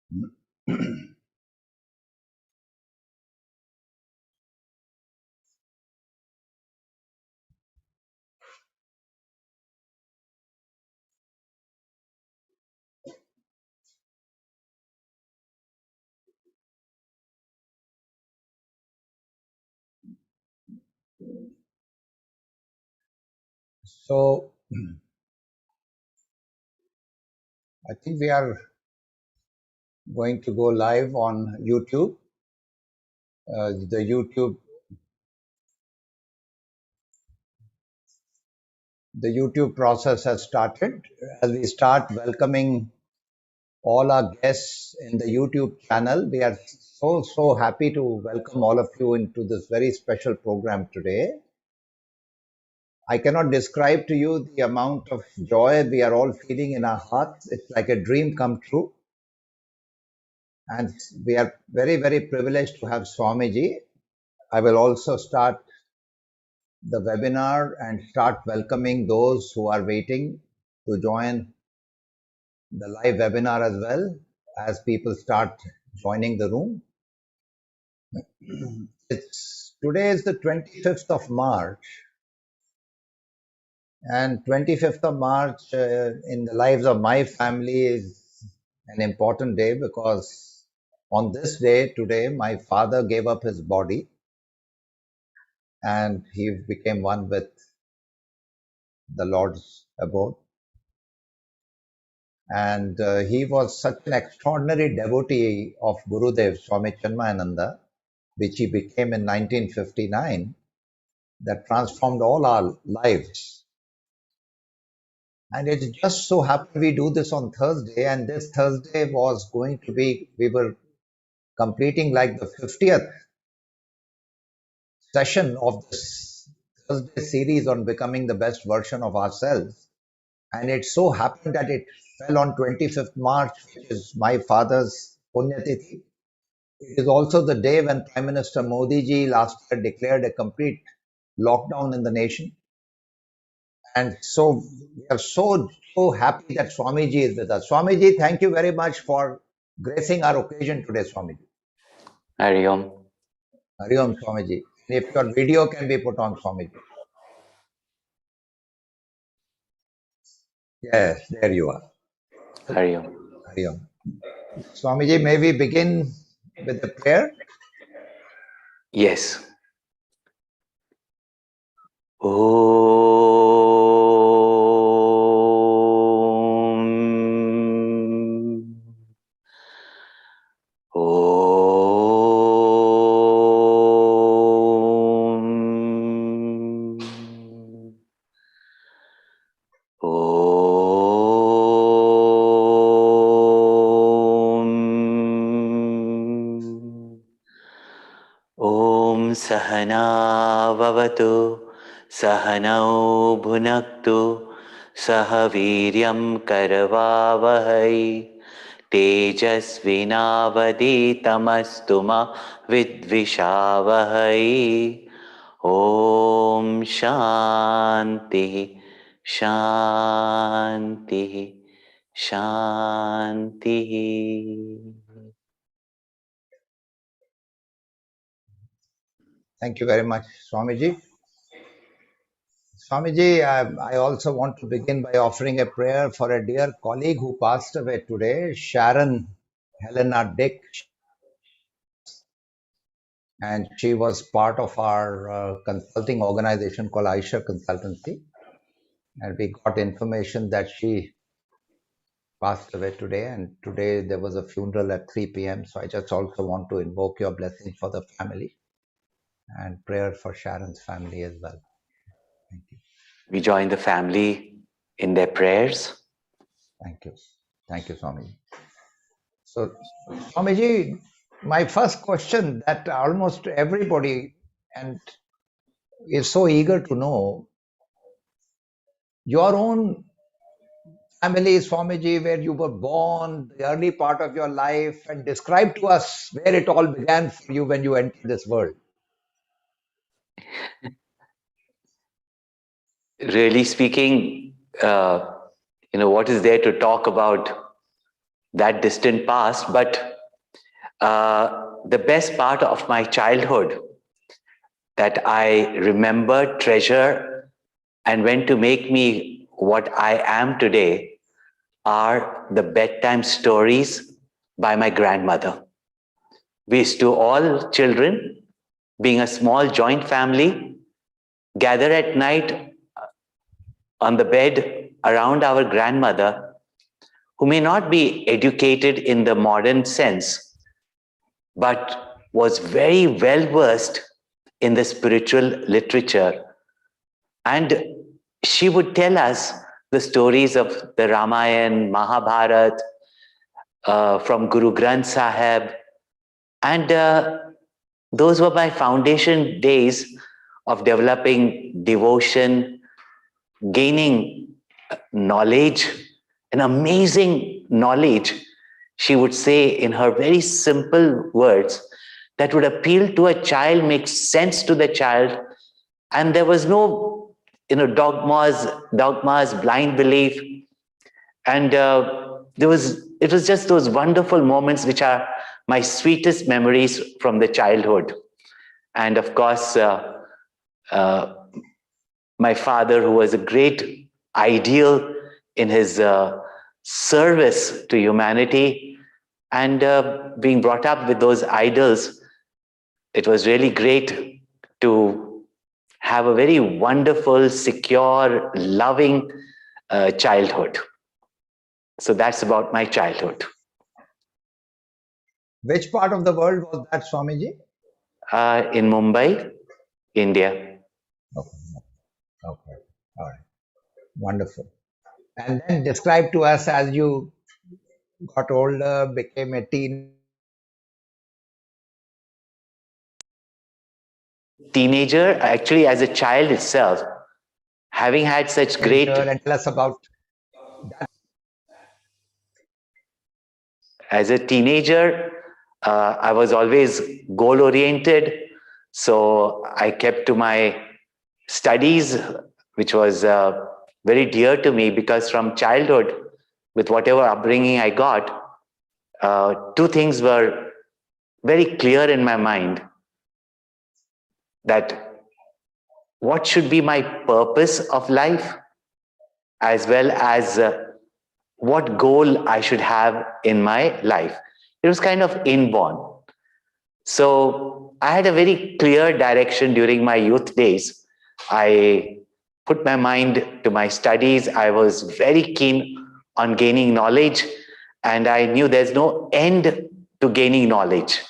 So, I think we are going to go live on YouTube. The YouTube process has started. As we start welcoming all our guests in the YouTube channel, we are so happy to welcome all of you into this very special program today. I cannot describe to you the amount of joy we are all feeling in our hearts. It's like a dream come true. And we are very privileged to have Swamiji. I will also start the webinar and start welcoming those who are waiting to join the live webinar as well as people start joining the room. Today is the 25th of March, and 25th of March in the lives of my family is an important day because on this day today my father gave up his body and he became one with the Lord's abode. And he was such an extraordinary devotee of Gurudev, Swami Tejomayananda, which he became in 1959, that transformed all our lives. And it just so happened we do this on Thursday, and this Thursday was going to be, we were completing like the 50th session of this Thursday series on becoming the best version of ourselves. And it so happened that it fell on 25th March, which is my father's Punyatithi. It is also the day when Prime Minister Modi ji last year declared a complete lockdown in the nation. And so we are so happy that Swamiji is with us. Swamiji, thank you very much for gracing our occasion today, Swamiji. Hari Om. Hari Om, Swamiji. If your video can be put on, Swamiji. Yes, there you are. Hari Om. Hari Om. Swamiji, may we begin with the prayer? Yes. Om. Om. Om Sahana Vavatu Sahanau Bhunaktu Sahaviryam Karavavahai Tejasvinavaditamastu Vidvishavahai. Om Shanti Shanti Shanti. Thank you very much, Swamiji. Swamiji, I also want to begin by offering a prayer for a dear colleague who passed away today, Sharon Helena Dick. And she was part of our consulting organization called Aisha Consultancy. And we got information that she passed away today. And today there was a funeral at 3 p.m. So I just also want to invoke your blessing for the family and prayer for Sharon's family as well. Thank you. We join the family in their prayers. Thank you. Thank you, Swamiji. So, Swamiji, my first question that almost everybody and is so eager to know, your own family, Swamiji, where you were born, the early part of your life, and describe to us where it all began for you when you entered this world. Really speaking, what is there to talk about that distant past, but the best part of my childhood that I remember, treasure, and went to make me what I am today are the bedtime stories by my grandmother. We used to all children, being a small joint family, gather at night on the bed around our grandmother, who may not be educated in the modern sense, but was very well versed in the spiritual literature. And she would tell us the stories of the Ramayana, Mahabharata, from Guru Granth Sahib. And those were my foundation days of developing devotion, gaining knowledge, an amazing knowledge, she would say in her very simple words that would appeal to a child, make sense to the child. And there was no, dogmas, blind belief. And it was just those wonderful moments which are my sweetest memories from the childhood. And of course, my father, who was a great ideal in his service to humanity, and being brought up with those idols, it was really great to have a very wonderful, secure, loving childhood. So that's about my childhood. Which part of the world was that, Swamiji? In Mumbai, India. Okay. Okay. All right. Wonderful. And then describe to us as you got older, became a teenager, actually as a child itself, having had such great... And tell us about that. As a teenager, I was always goal-oriented. So I kept to my studies, which was very dear to me, because from childhood, with whatever upbringing I got, two things were very clear in my mind. That what should be my purpose of life, as well as what goal I should have in my life. It was kind of inborn. So I had a very clear direction during my youth days. I put my mind to my studies. I was very keen on gaining knowledge, and I knew there's no end to gaining knowledge.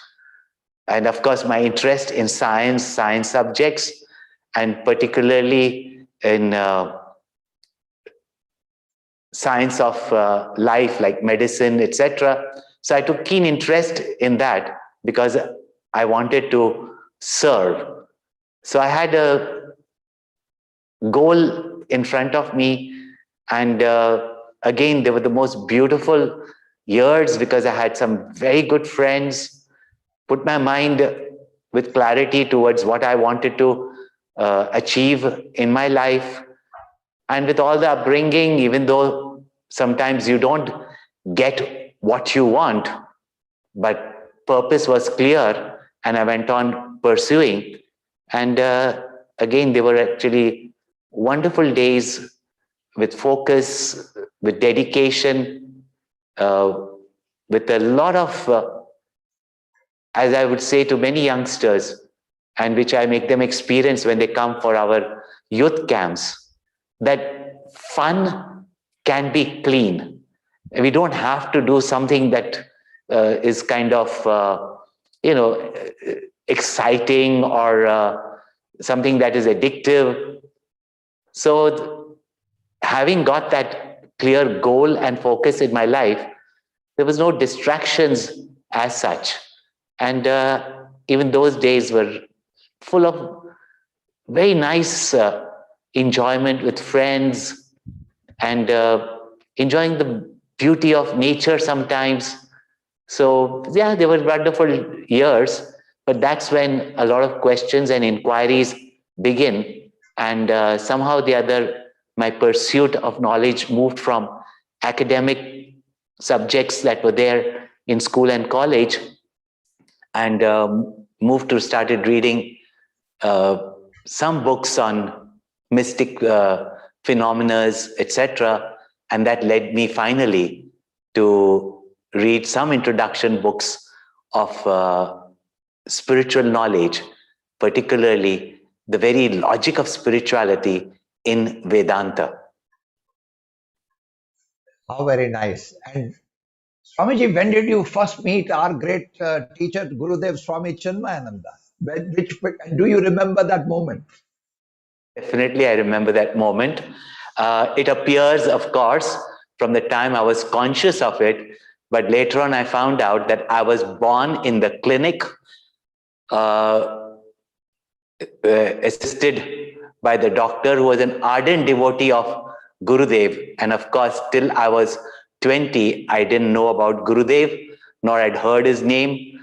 And of course, my interest in science subjects, and particularly in science of life, like medicine, etc. So I took keen interest in that because I wanted to serve. So I had a goal in front of me, and again, they were the most beautiful years because I had some very good friends. Put my mind with clarity towards what I wanted to achieve in my life. And with all the upbringing, even though sometimes you don't get what you want, but purpose was clear, and I went on pursuing. And again, they were actually wonderful days with focus, with dedication, with a lot of as I would say to many youngsters, and which I make them experience when they come for our youth camps, that fun can be clean. We don't have to do something that is kind of, exciting or something that is addictive. So having got that clear goal and focus in my life, there was no distractions as such. And even those days were full of very nice enjoyment with friends, and enjoying the beauty of nature sometimes. So yeah, they were wonderful years, but that's when a lot of questions and inquiries begin. And somehow or the other, my pursuit of knowledge moved from academic subjects that were there in school and college, and started reading some books on mystic phenomena, etc. And that led me finally to read some introduction books of spiritual knowledge, particularly the very logic of spirituality in Vedanta. How very nice. And Swamiji, when did you first meet our great teacher, Gurudev Swami Chinmayananda? Do you remember that moment? Definitely, I remember that moment. It appears, of course, from the time I was conscious of it, but later on I found out that I was born in the clinic, assisted by the doctor who was an ardent devotee of Gurudev. And of course, till I was 20, I didn't know about Gurudev, nor I'd heard his name,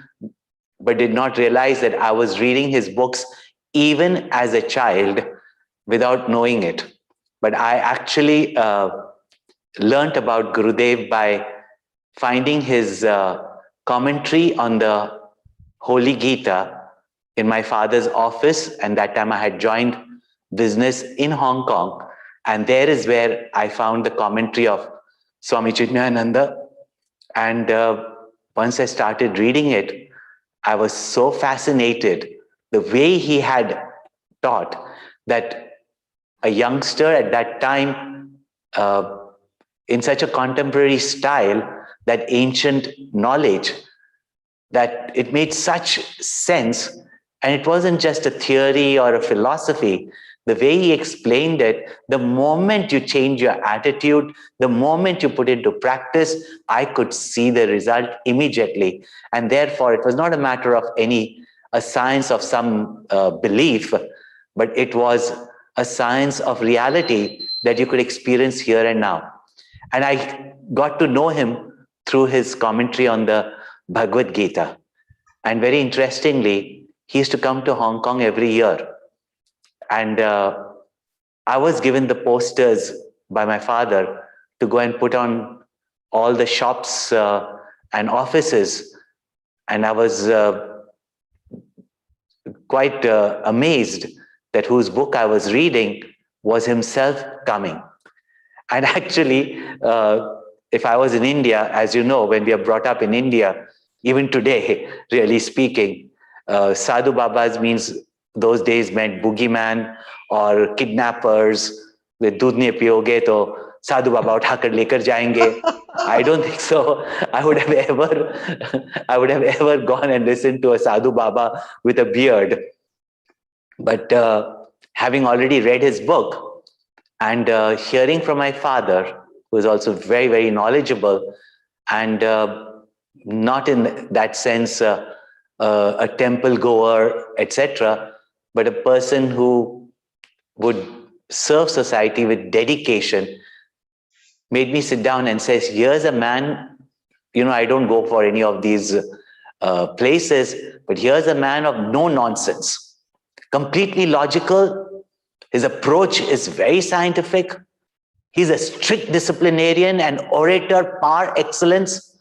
but did not realize that I was reading his books even as a child without knowing it. But I actually learnt about Gurudev by finding his commentary on the Holy Gita in my father's office. And that time I had joined business in Hong Kong. And there is where I found the commentary of Swami Tejomayananda. And once I started reading it, I was so fascinated the way he had taught that a youngster at that time, in such a contemporary style, that ancient knowledge, that it made such sense. And it wasn't just a theory or a philosophy. The way he explained it, the moment you change your attitude, the moment you put into practice, I could see the result immediately. And therefore, it was not a matter of a science of some belief, but it was a science of reality that you could experience here and now. And I got to know him through his commentary on the Bhagavad Gita. And very interestingly, he used to come to Hong Kong every year. And I was given the posters by my father to go and put on all the shops and offices. And I was quite amazed that whose book I was reading was himself coming. And actually, if I was in India, as you know, when we are brought up in India, even today, really speaking, Sadhu Babas means those days meant boogeyman or kidnappers. With दूध नहीं पियोगे तो साधु बाबा उठाकर लेकर जाएंगे. I don't think so. I would have ever gone and listened to a Sadhu Baba with a beard. But having already read his book and hearing from my father, who is also very, very knowledgeable, and not in that sense a temple goer, etc., but a person who would serve society with dedication, made me sit down and says, here's a man, I don't go for any of these places, but here's a man of no nonsense, completely logical. His approach is very scientific. He's a strict disciplinarian and orator par excellence.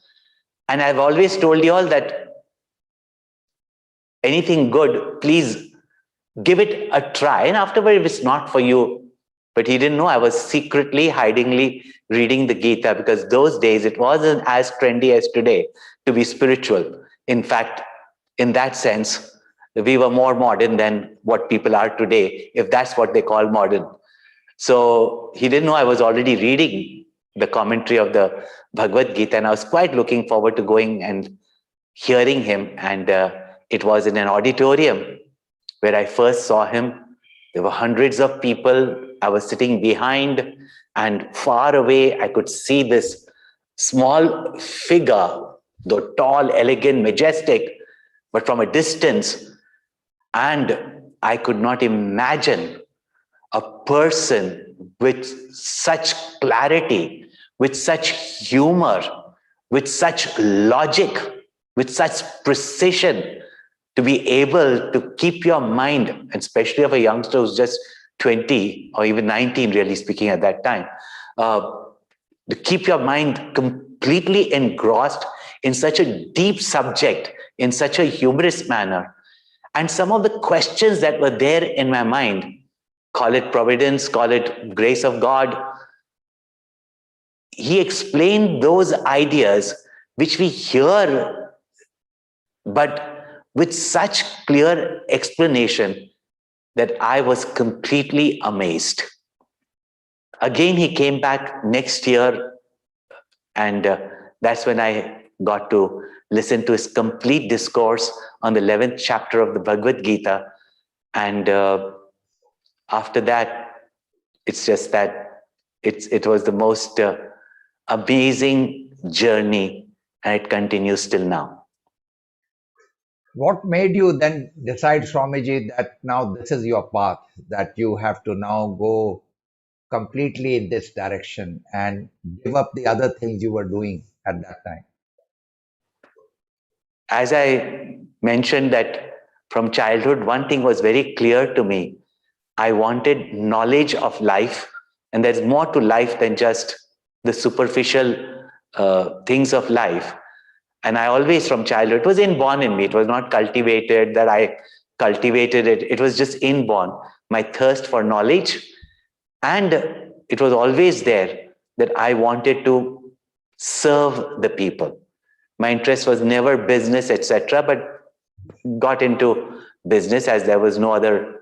And I've always told you all that anything good, please give it a try. And afterward, if it's not for you, but he didn't know I was secretly, hidingly reading the Gita, because those days it wasn't as trendy as today to be spiritual. In fact, in that sense, we were more modern than what people are today, if that's what they call modern. So he didn't know I was already reading the commentary of the Bhagavad Gita, and I was quite looking forward to going and hearing him. And it was in an auditorium where I first saw him. There were hundreds of people. I was sitting behind, and far away, I could see this small figure, though tall, elegant, majestic, but from a distance. And I could not imagine a person with such clarity, with such humor, with such logic, with such precision, to be able to keep your mind, and especially of a youngster who's just 20 or even 19, really speaking at that time, to keep your mind completely engrossed in such a deep subject, in such a humorous manner. And some of the questions that were there in my mind, call it providence, call it grace of God, he explained those ideas which we hear, but with such clear explanation that I was completely amazed. Again, he came back next year, and that's when I got to listen to his complete discourse on the 11th chapter of the Bhagavad Gita. And after that, it's just that it was the most amazing journey, and it continues till now. What made you then decide, Swamiji, that now this is your path, that you have to now go completely in this direction and give up the other things you were doing at that time? As I mentioned that from childhood, one thing was very clear to me. I wanted knowledge of life, and there's more to life than just the superficial things of life. And I always, from childhood, it was inborn in me. It was not cultivated, that I cultivated it. It was just inborn, my thirst for knowledge. And it was always there that I wanted to serve the people. My interest was never business, etc., but got into business as there was no other,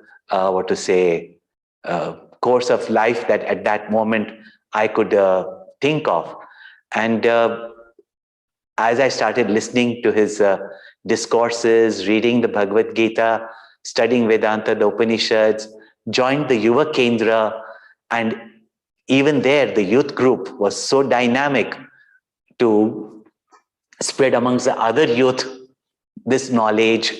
course of life that at that moment I could think of. And as I started listening to his discourses, reading the Bhagavad Gita, studying Vedanta, the Upanishads, joined the Yuva Kendra, and even there, the youth group was so dynamic to spread amongst the other youth this knowledge,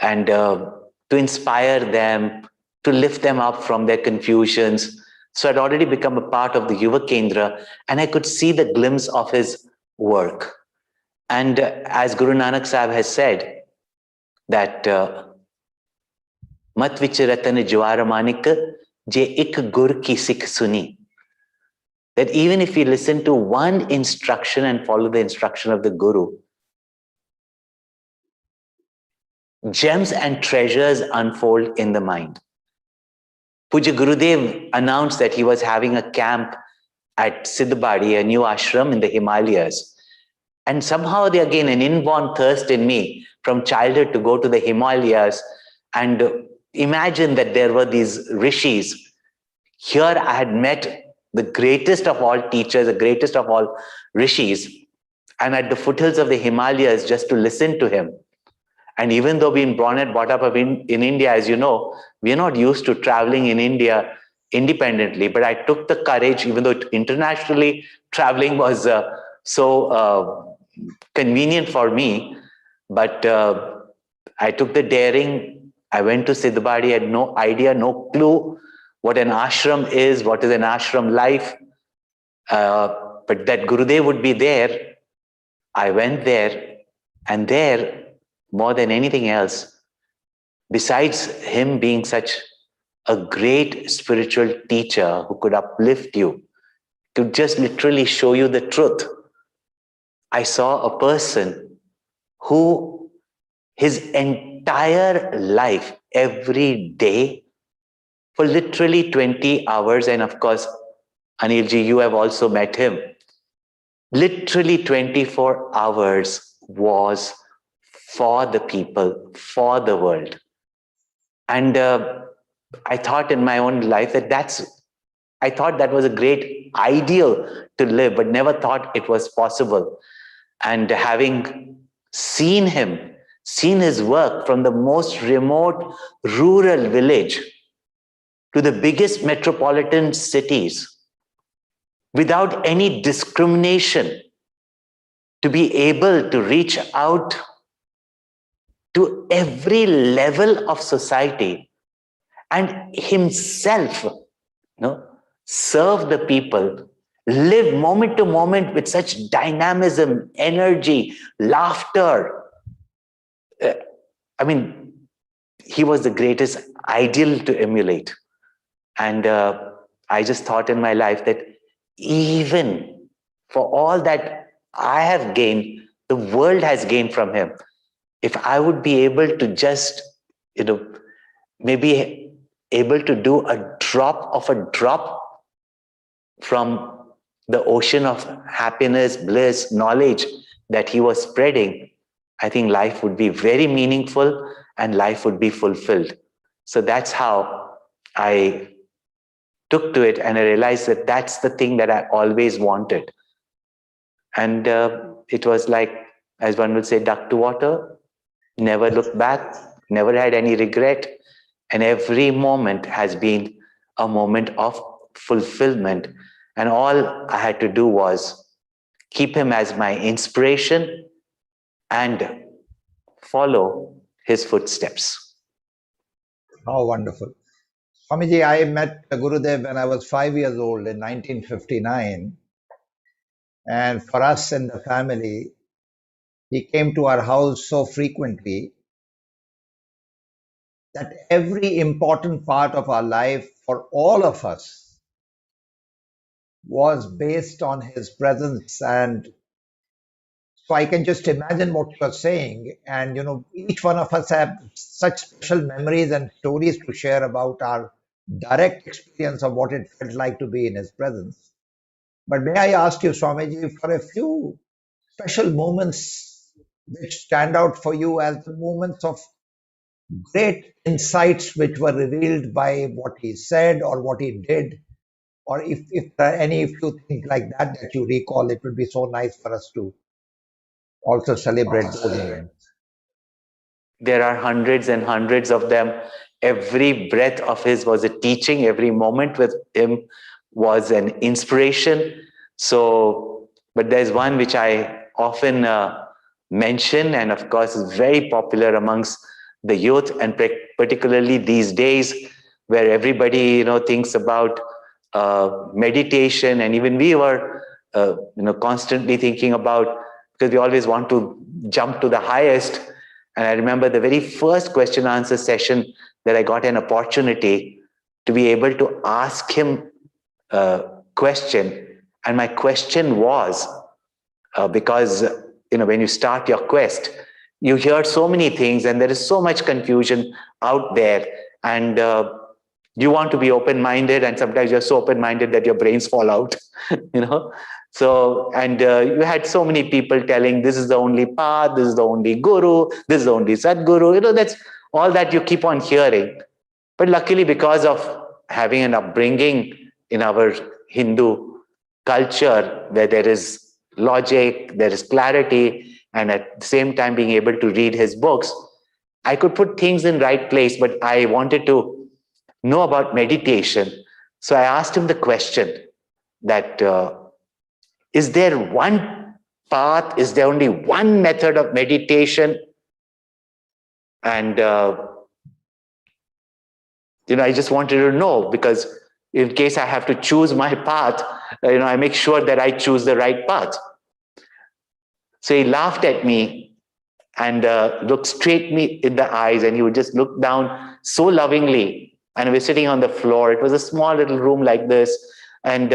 and to inspire them, to lift them up from their confusions. So I'd already become a part of the Yuva Kendra, and I could see the glimpse of his work. And as Guru Nanak Sahib has said, that mat vich ratan jwar manik je ik gur ki sikh suni. That even if we listen to one instruction and follow the instruction of the Guru, gems and treasures unfold in the mind. Puja Gurudev announced that he was having a camp at Siddhabadi, a new ashram in the Himalayas. And somehow, again, an inborn thirst in me from childhood to go to the Himalayas and imagine that there were these rishis. Here I had met the greatest of all teachers, the greatest of all rishis, and at the foothills of the Himalayas just to listen to him. And even though being born and brought up in India, as you know, we are not used to traveling in India independently. But I took the courage, even though internationally traveling was so convenient for me. But I took the daring. I went to Siddhabadi, had no idea, no clue what an ashram is, what is an ashram life. But that Gurudev would be there. I went there, and there, more than anything else, besides him being such a great spiritual teacher who could uplift you, could just literally show you the truth, I saw a person who his entire life, every day, for literally 20 hours, and of course, Anilji, you have also met him, literally 24 hours was for the people, for the world. And I thought in my own life I thought that was a great ideal to live, but never thought it was possible. And having seen him, seen his work from the most remote rural village to the biggest metropolitan cities, without any discrimination, to be able to reach out to every level of society and himself, serve the people, live moment to moment with such dynamism, energy, laughter. He was the greatest ideal to emulate. And I just thought in my life that even for all that I have gained, the world has gained from him. If I would be able to just, maybe able to do a drop from the ocean of happiness, bliss, knowledge that he was spreading, I think life would be very meaningful and life would be fulfilled. So that's how I took to it, and I realized that that's the thing that I always wanted. And it was like, as one would say, duck to water, never looked back, never had any regret. And every moment has been a moment of fulfillment. And all I had to do was keep him as my inspiration and follow his footsteps. How wonderful. Swamiji, I met Gurudev when I was 5 years old in 1959. And for us in the family, he came to our house so frequently that every important part of our life for all of us was based on his presence. And so I can just imagine what you're saying. And, each one of us have such special memories and stories to share about our direct experience of what it felt like to be in his presence. But may I ask you, Swamiji, for a few special moments which stand out for you as the moments of great insights which were revealed by what he said or what he did, or if there are any few things like that that you recall, it would be so nice for us to also celebrate those moments. There are hundreds and hundreds of them. Every breath of his was a teaching. Every moment with him was an inspiration. So, but there's one which I often mention, and of course is very popular amongst the youth, and particularly these days where everybody thinks about meditation, and even we were constantly thinking about, because we always want to jump to the highest. And I remember the very first question answer session that I got an opportunity to be able to ask him a question. And my question was, because when you start your quest, you hear so many things and there is so much confusion out there, and you want to be open-minded, and sometimes you're so open-minded that your brains fall out. So, and you had so many people telling this is the only path, this is the only guru, this is the only Sadguru. That's all that you keep on hearing. But luckily, because of having an upbringing in our Hindu culture where there is logic, there is clarity, and at the same time being able to read his books, I could put things in right place. But I wanted to know about meditation. So I asked him the question that, is there one path? Is there only one method of meditation? And, I just wanted to know, because in case I have to choose my path, I make sure that I choose the right path. So he laughed at me and looked straight me in the eyes, and he would just look down so lovingly. And we're sitting on the floor. It was a small little room like this. And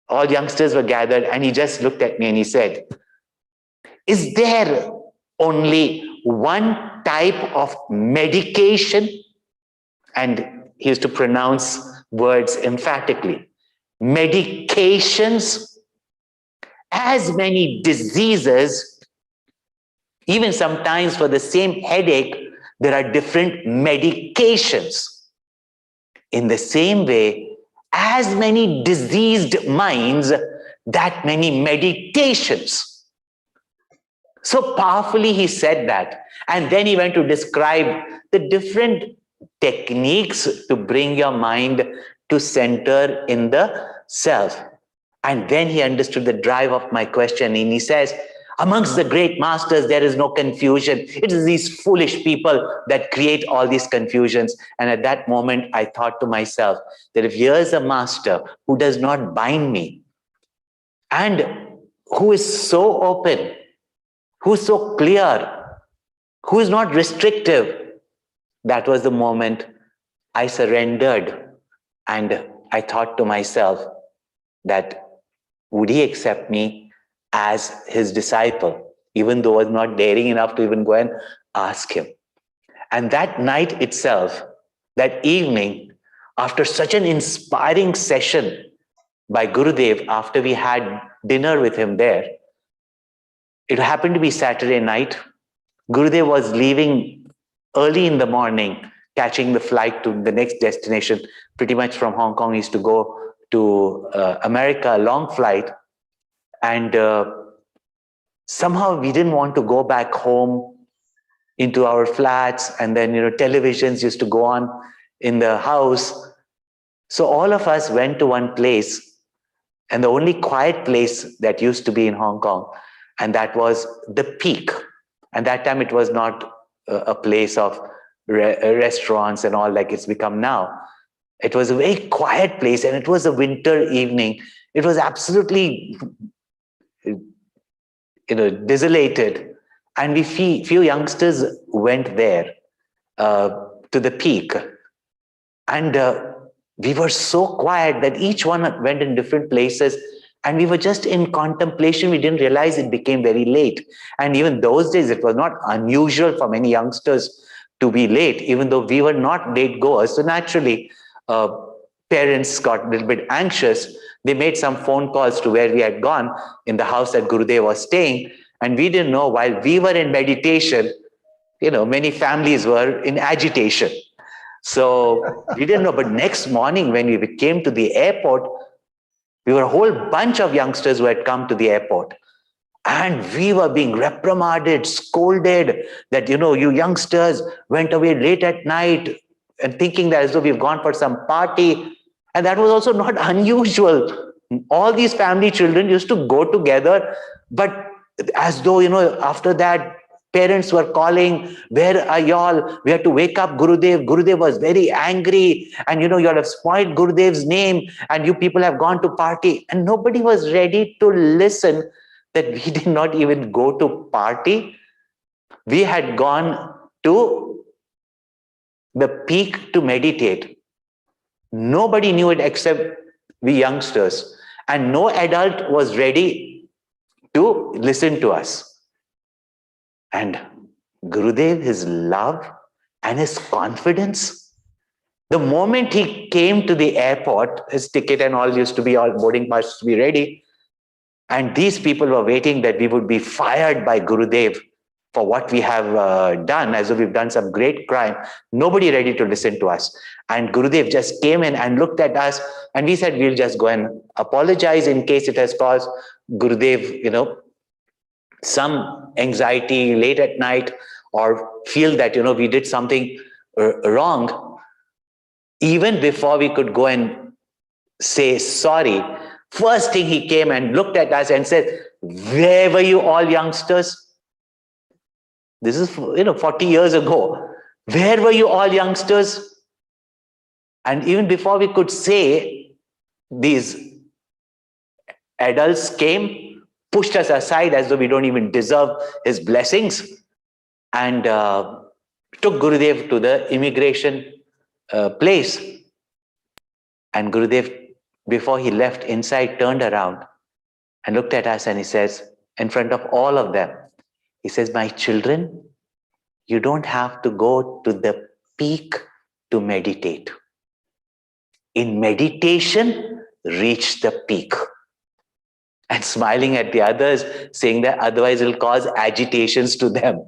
all youngsters were gathered, and he just looked at me and he said, is there only one type of medication? And he used to pronounce words emphatically. Medications, as many diseases, even sometimes for the same headache, there are different medications. In the same way, as many diseased minds, that many meditations. So powerfully he said that. And then he went to describe the different techniques to bring your mind to center in the self. And then he understood the drive of my question. And he says, amongst the great masters, there is no confusion. It is these foolish people that create all these confusions. And at that moment, I thought to myself that if here's a master who does not bind me and who is so open, who is so clear, who is not restrictive, that was the moment I surrendered. And I thought to myself that would he accept me as his disciple, even though I was not daring enough to even go and ask him. And that night itself, that evening, after such an inspiring session by Gurudev, after we had dinner with him there, it happened to be Saturday night. Gurudev was leaving early in the morning, catching the flight to the next destination. Pretty much from Hong Kong, he used to go to America, a long flight. And somehow we didn't want to go back home into our flats, and then televisions used to go on in the house. So all of us went to one place, and the only quiet place that used to be in Hong Kong, and that was the Peak. And that time it was not a place of restaurants and all like it's become now. It was a very quiet place, and it was a winter evening. It was absolutely desolated. And we few youngsters went there to the Peak. And we were so quiet that each one went in different places. And we were just in contemplation. We didn't realize it became very late. And even those days, it was not unusual for many youngsters to be late, even though we were not late goers. So naturally, parents got a little bit anxious. They made some phone calls to where we had gone in the house that Gurudev was staying. And we didn't know, while we were in meditation, many families were in agitation. So we didn't know. But next morning, when we came to the airport, we were a whole bunch of youngsters who had come to the airport. And we were being reprimanded, scolded that, you youngsters went away late at night and thinking that as though we've gone for some party. And that was also not unusual. All these family children used to go together, but as though, after that, parents were calling, where are y'all? We had to wake up Gurudev. Gurudev was very angry, and you all have spoiled Gurudev's name, and you people have gone to party. And nobody was ready to listen that we did not even go to party. We had gone to the Peak to meditate. Nobody knew it except we youngsters, and no adult was ready to listen to us. And Gurudev, his love and his confidence, the moment he came to the airport, his ticket and all used to be, all boarding pass to be ready. And these people were waiting that we would be fired by Gurudev for what we have done, as though we've done some great crime. Nobody ready to listen to us. And Gurudev just came in and looked at us, and we said, we'll just go and apologize in case it has caused Gurudev, some anxiety late at night, or feel that, we did something wrong. Even before we could go and say sorry, first thing he came and looked at us and said, where were you all youngsters? This is 40 years ago. Where were you all youngsters? And even before we could say, these adults came, pushed us aside as though we don't even deserve his blessings, and took Gurudev to the immigration place. And Gurudev, before he left inside, turned around and looked at us, and he says, in front of all of them, he says, my children, you don't have to go to the Peak to meditate. In meditation, reach the Peak. And smiling at the others, saying that otherwise it'll cause agitations to them.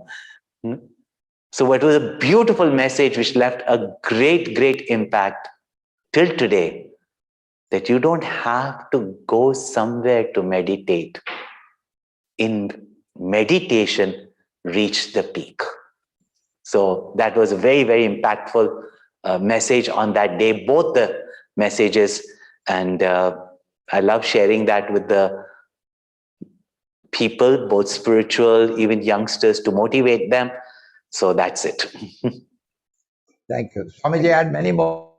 So it was a beautiful message which left a great, great impact till today, that you don't have to go somewhere to meditate. In meditation, reach the Peak. So that was a very, very impactful message on that day, both the messages. And I love sharing that with the people, both spiritual, even youngsters, to motivate them. So that's it. Thank you. Swamiji, I had many more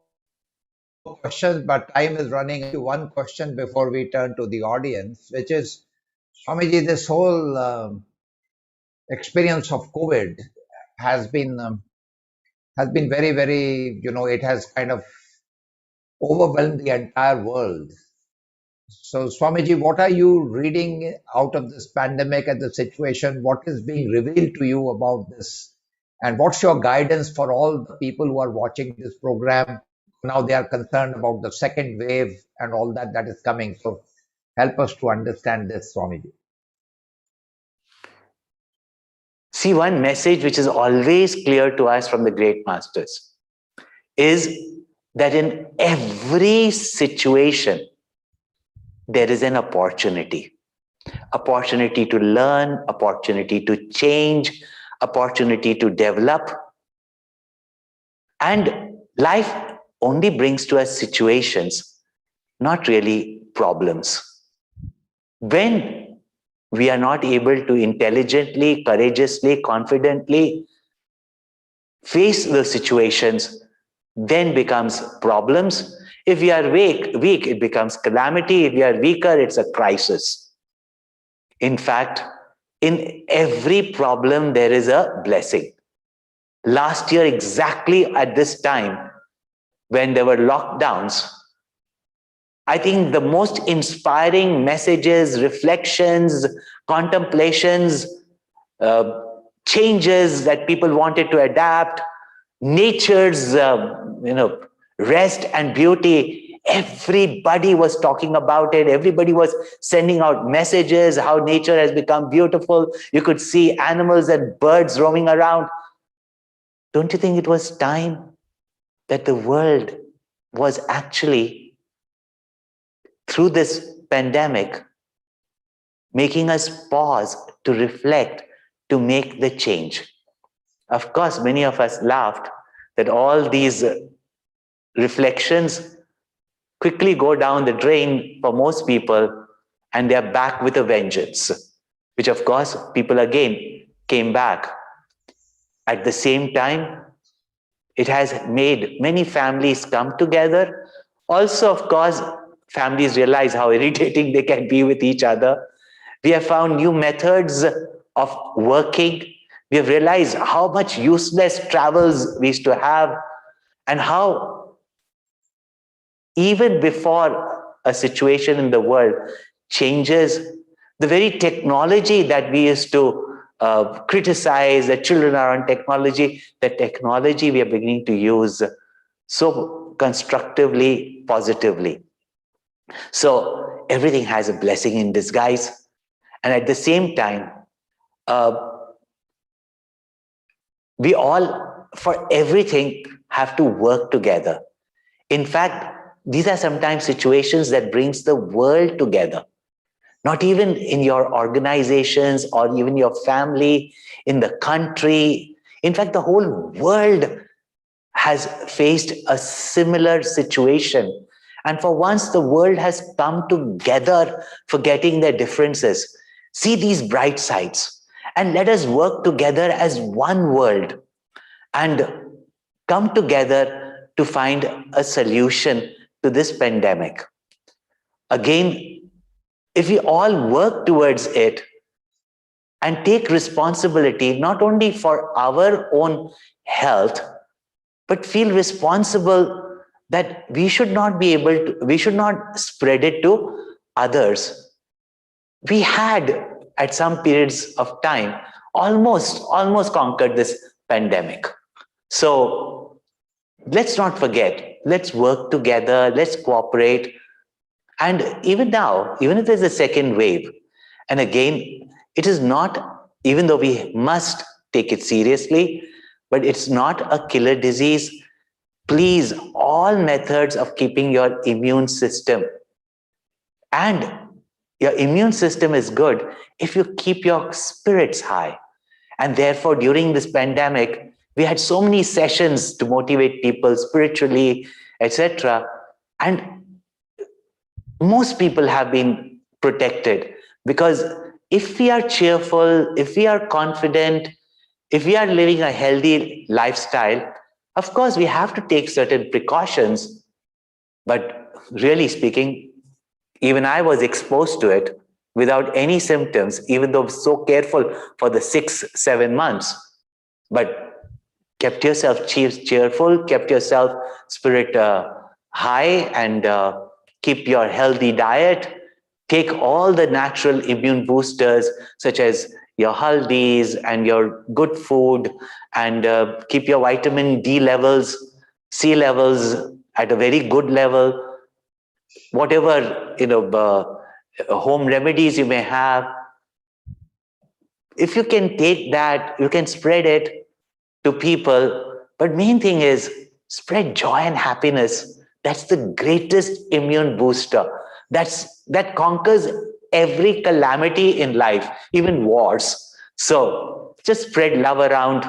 questions, but time is running. One question before we turn to the audience, which is, Swamiji, this whole experience of COVID has been very, very, it has kind of overwhelmed the entire world. So, Swamiji, what are you reading out of this pandemic and the situation? What is being revealed to you about this? And what's your guidance for all the people who are watching this program? Now they are concerned about the second wave and all that that is coming. So, help us to understand this, Swamiji. See, one message which is always clear to us from the great masters is that in every situation, there is an opportunity to learn, opportunity to change, opportunity to develop. And life only brings to us situations, not really problems. When we are not able to intelligently, courageously, confidently face the situations, then becomes problems. If we are weak, it becomes calamity. If we are weaker, it's a crisis. In fact, in every problem, there is a blessing. Last year, exactly at this time, when there were lockdowns, I think the most inspiring messages, reflections, contemplations, uh, changes that people wanted to adapt, nature's rest and beauty, everybody was talking about it. Everybody was sending out messages how nature has become beautiful. You could see animals and birds roaming around. Don't you think it was time that the world was actually, through this pandemic, making us pause to reflect, to make the change? Of course, many of us laughed that all these reflections quickly go down the drain for most people, and they're back with a vengeance, which of course people again came back. At the same time, it has made many families come together. Also, of course, families realize how irritating they can be with each other. We have found new methods of working. We have realized how much useless travels we used to have, and how even before a situation in the world changes, the very technology that we used to criticize, that children are on technology, the technology we are beginning to use so constructively, positively. So everything has a blessing in disguise. And at the same time, uh, we all, for everything, have to work together. In fact, these are sometimes situations that brings the world together. Not even in your organizations or even your family, in the country. In fact, the whole world has faced a similar situation. And for once, the world has come together, forgetting their differences. See these bright sides, and let us work together as one world and come together to find a solution to this pandemic. Again, if we all work towards it and take responsibility not only for our own health, but feel responsible that we should not be able to, we should not spread it to others. We had, at some periods of time, almost conquered this pandemic. So let's not forget, let's work together, let's cooperate. And even now, even if there's a second wave, and again, it is not, even though we must take it seriously, but it's not a killer disease. Please, all methods of keeping your immune system, and your immune system is good if you keep your spirits high. And therefore, during this pandemic, we had so many sessions to motivate people spiritually, etc. And most people have been protected, because if we are cheerful, if we are confident, if we are living a healthy lifestyle, of course, we have to take certain precautions. But really speaking, even I was exposed to it without any symptoms, even though so careful for the 6-7 months. But kept yourself cheerful, kept yourself spirit high, and keep your healthy diet, take all the natural immune boosters such as your haldis and your good food, and keep your vitamin D levels, C levels at a very good level. Whatever home remedies you may have, if you can take that, you can spread it to people. But main thing is spread joy and happiness. That's the greatest immune booster. That conquers every calamity in life, even wars. So just spread love around.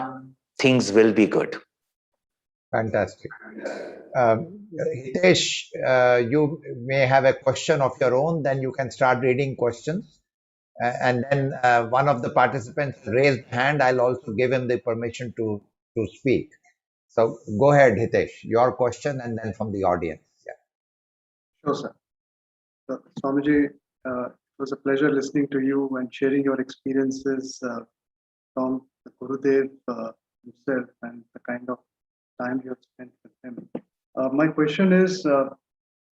Things will be good. Fantastic. Hitesh, you may have a question of your own, then you can start reading questions. And then one of the participants raised hand. I'll also give him the permission to speak. So go ahead, Hitesh, your question, and then from the audience. Yeah. Sure, sir. So, Swamiji, it was a pleasure listening to you and sharing your experiences from the Gurudev himself and the kind of time you have spent with him. My question is, so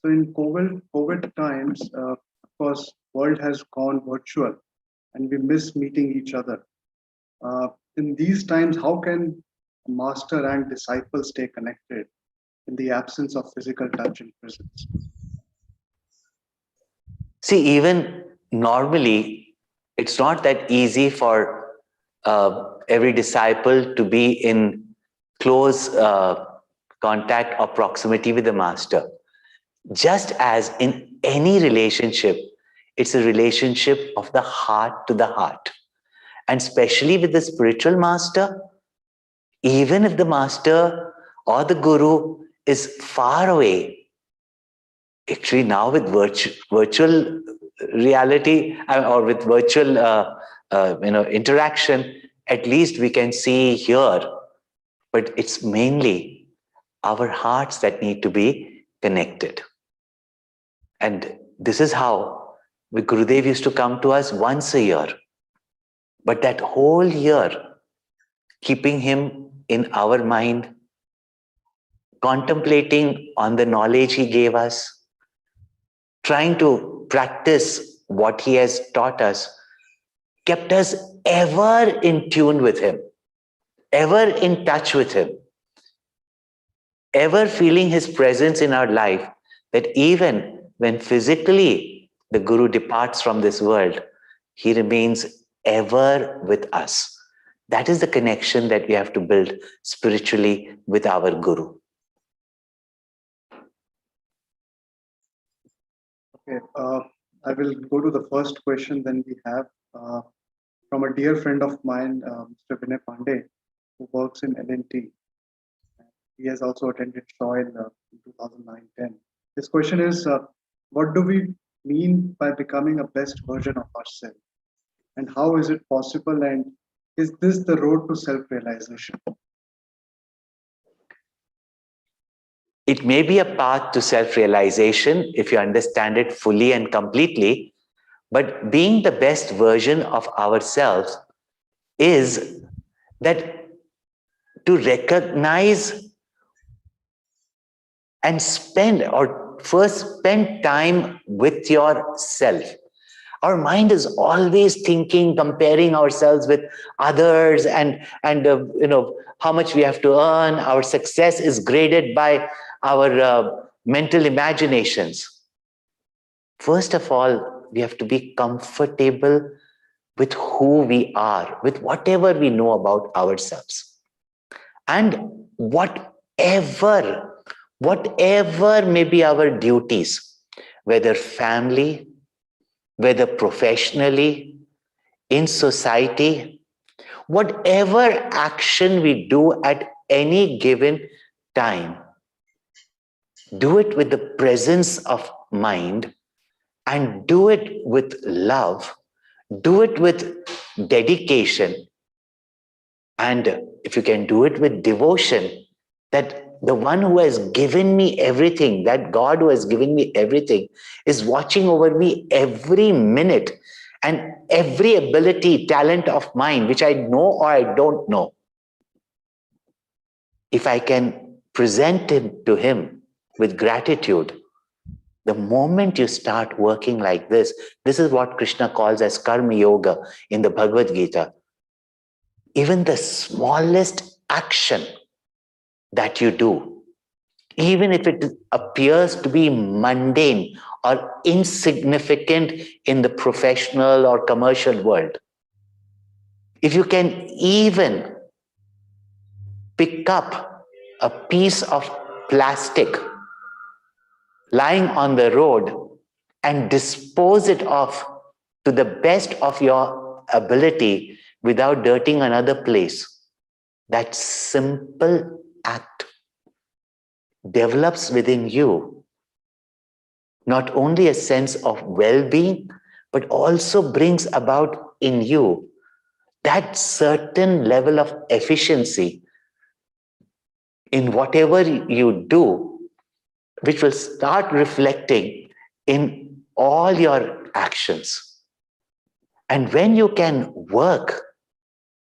in COVID times, of course, world has gone virtual and we miss meeting each other. In these times, how can master and disciple stay connected in the absence of physical touch and presence? See, even normally, it's not that easy for every disciple to be in close contact or proximity with the master. Just as in any relationship, it's a relationship of the heart to the heart. And especially with the spiritual master, even if the master or the guru is far away, actually now with virtual reality or with virtual interaction, at least we can see, hear, but it's mainly our hearts that need to be connected. And this is how the Gurudev used to come to us once a year, but that whole year keeping him in our mind, contemplating on the knowledge he gave us, trying to practice what he has taught us, kept us ever in tune with him, ever in touch with him, ever feeling his presence in our life, that even when physically the Guru departs from this world, he remains ever with us. That is the connection that we have to build spiritually with our Guru. Okay, I will go to the first question then we have from a dear friend of mine, Mr. Vinay Pandey, who works in L&T. He has also attended SOIL in 2009-10. His question is, what do we mean by becoming a best version of ourselves? And how is it possible? And is this the road to self-realization? It may be a path to self-realization if you understand it fully and completely, but being the best version of ourselves is that to recognize and first spend time with yourself. Our mind is always thinking, comparing ourselves with others, and how much we have to earn. Our success is graded by our mental imaginations. First of all, we have to be comfortable with who we are, with whatever we know about ourselves. And whatever may be our duties, whether family, whether professionally, in society, whatever action we do at any given time, do it with the presence of mind and do it with love, do it with dedication. And if you can do it with devotion, that the one who has given me everything, that God who has given me everything, is watching over me every minute, and every ability, talent of mine, which I know or I don't know, if I can present it to him with gratitude, The moment you start working like this is what Krishna calls as karma yoga in the Bhagavad Gita. Even the smallest action that you do, even if it appears to be mundane or insignificant in the professional or commercial world, if you can even pick up a piece of plastic lying on the road and dispose it off to the best of your ability without dirtying another place, that simple act develops within you not only a sense of well-being, but also brings about in you that certain level of efficiency in whatever you do, which will start reflecting in all your actions. And when you can work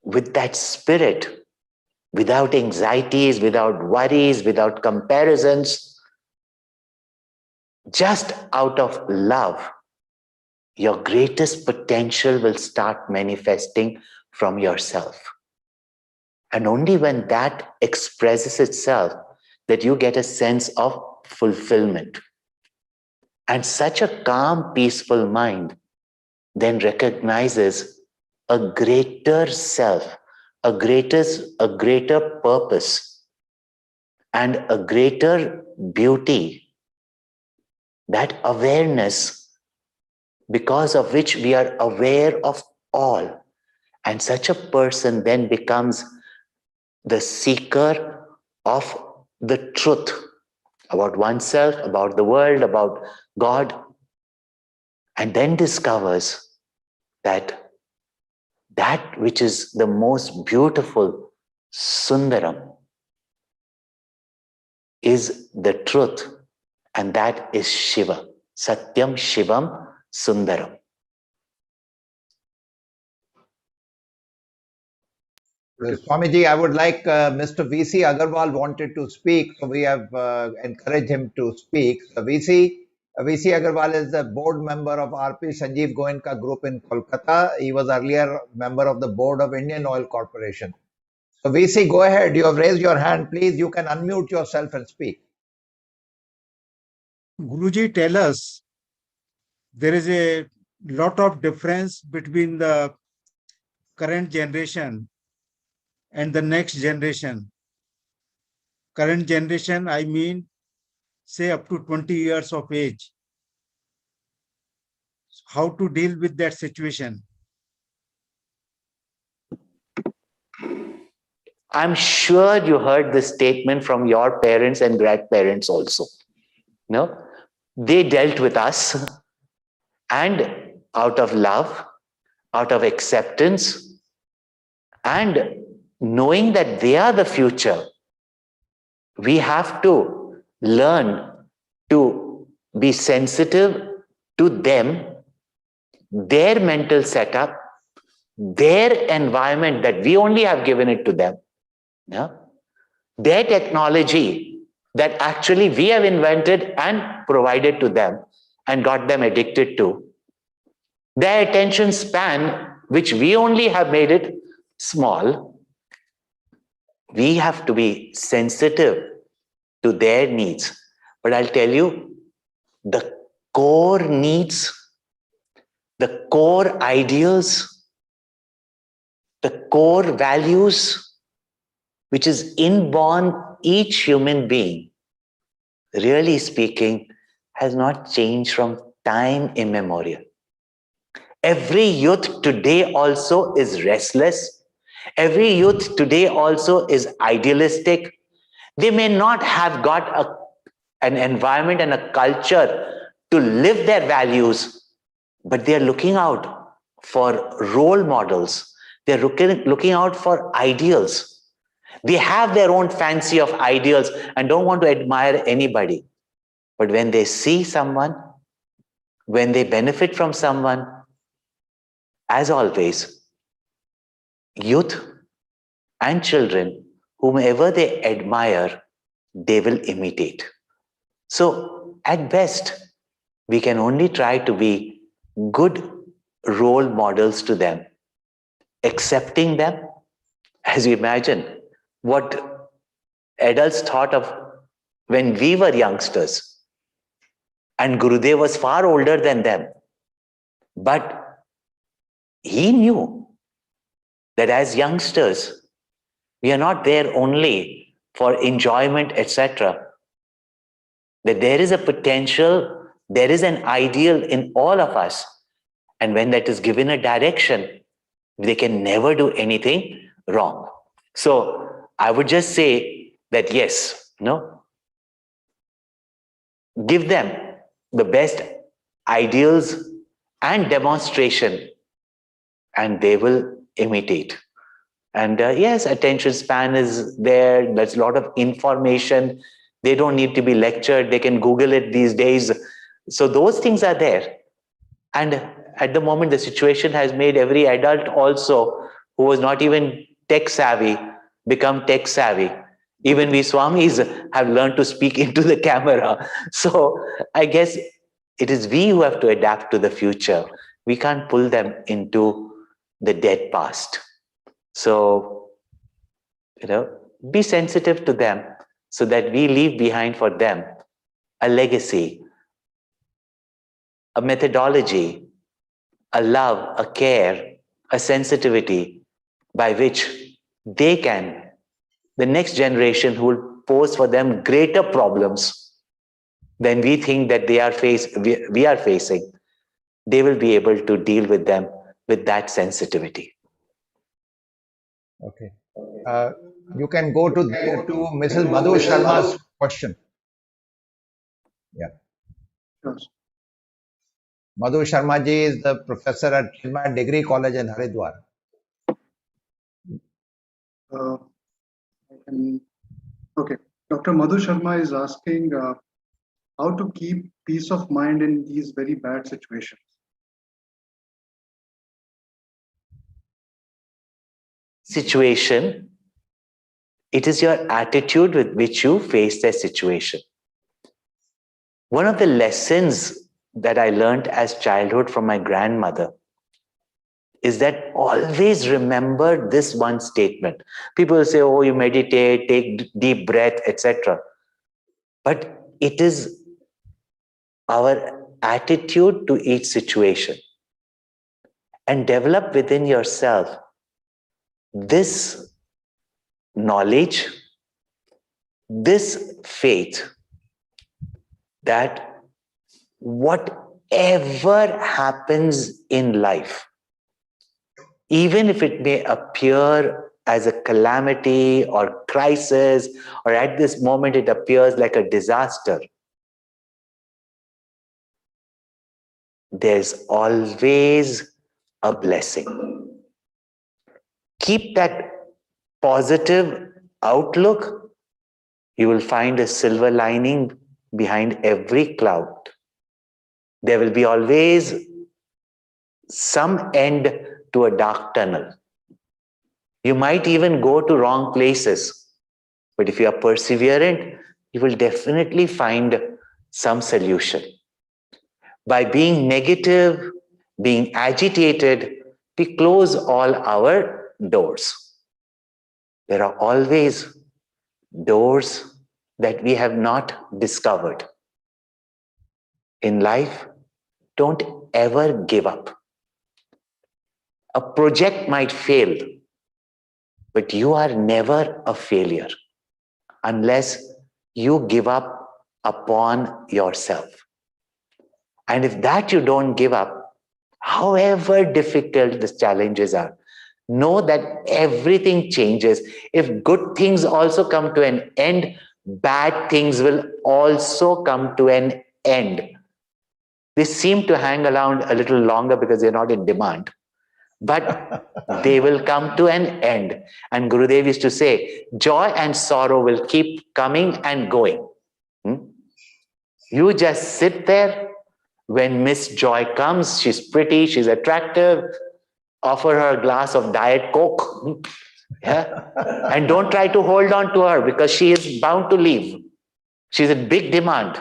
with that spirit, without anxieties, without worries, without comparisons, just out of love, your greatest potential will start manifesting from yourself. And only when that expresses itself that you get a sense of fulfillment. And such a calm, peaceful mind then recognizes a greater self, a greater purpose, and a greater beauty, that awareness because of which we are aware of all. And such a person then becomes the seeker of the truth about oneself, about the world, about God, and then discovers that that which is the most beautiful, Sundaram, is the truth, and that is Shiva. Satyam Shivam Sundaram. Swamiji, I would like Mr. VC Agarwal wanted to speak, so we have encouraged him to speak. So VC Agarwal is the board member of RP Sanjeev Goenka Group in Kolkata. He was earlier member of the board of Indian Oil Corporation. So VC, go ahead. You have raised your hand. Please, you can unmute yourself and speak. Guruji, tell us, there is a lot of difference between the current generation and the next generation. Current generation, I mean, say up to 20 years of age. How to deal with that situation? I'm sure you heard this statement from your parents and grandparents also. No? They dealt with us, and out of love, out of acceptance, and knowing that they are the future, we have to learn to be sensitive to them, their mental setup, their environment that we only have given it to them. Yeah? Their technology that actually we have invented and provided to them and got them addicted to. Their attention span, which we only have made it small. We have to be sensitive to their needs. But I'll tell you, the core needs, the core ideals, the core values, which is inborn each human being, really speaking, has not changed from time immemorial. Every youth today also is restless. Every youth today also is idealistic. They may not have got an environment and a culture to live their values, but they are looking out for role models. They're looking out for ideals. They have their own fancy of ideals and don't want to admire anybody. But when they see someone, when they benefit from someone, as always, youth and children, whomever they admire, they will imitate. So at best, We can only try to be good role models to them, accepting them. As you imagine what adults thought of when we were youngsters, and Gurudev was far older than them. But he knew that as youngsters, we are not there only for enjoyment, etc. That there is a potential, there is an ideal in all of us. And when that is given a direction, they can never do anything wrong. So I would just say that yes, give them the best ideals and demonstration, and they will imitate. And yes, attention span is there. There's a lot of information. They don't need to be lectured. They can Google it these days. So those things are there. And at the moment, the situation has made every adult also who was not even tech savvy become tech savvy. Even we Swamis have learned to speak into the camera. So I guess it is we who have to adapt to the future. We can't pull them into the dead past. So, be sensitive to them so that we leave behind for them a legacy, a methodology, a love, a care, a sensitivity by which they can, the next generation who will pose for them greater problems than we think that we are facing, they will be able to deal with them with that sensitivity. Okay. You can go to Mrs. Madhu Sharma's question. Yeah. Sure. Madhu Sharma ji is the professor at Chinmaya Degree College in Haridwar. Okay. Dr. Madhu Sharma is asking how to keep peace of mind in these very bad situations. Situation, it is your attitude with which you face that situation. One of the lessons that I learned as childhood from my grandmother is that always remember this one statement. People say, oh, you meditate, take deep breath, etc. But it is our attitude to each situation. And develop within yourself this knowledge, this faith that whatever happens in life, even if it may appear as a calamity or crisis, or at this moment it appears like a disaster, there's always a blessing. Keep that positive outlook. You will find a silver lining behind every cloud. There will be always some end to a dark tunnel. You might even go to wrong places, but if you are perseverant, you will definitely find some solution. By being negative, being agitated, we close all our doors. There are always doors that we have not discovered. In life, don't ever give up. A project might fail, but you are never a failure unless you give up upon yourself. And if that you don't give up, however difficult the challenges are, know that everything changes. If good things also come to an end, bad things will also come to an end. They seem to hang around a little longer because they're not in demand, but they will come to an end. And Gurudev used to say, joy and sorrow will keep coming and going. You just sit there. When Miss Joy comes, she's pretty, she's attractive, offer her a glass of Diet Coke. Yeah? And don't try to hold on to her because she is bound to leave. She's in big demand.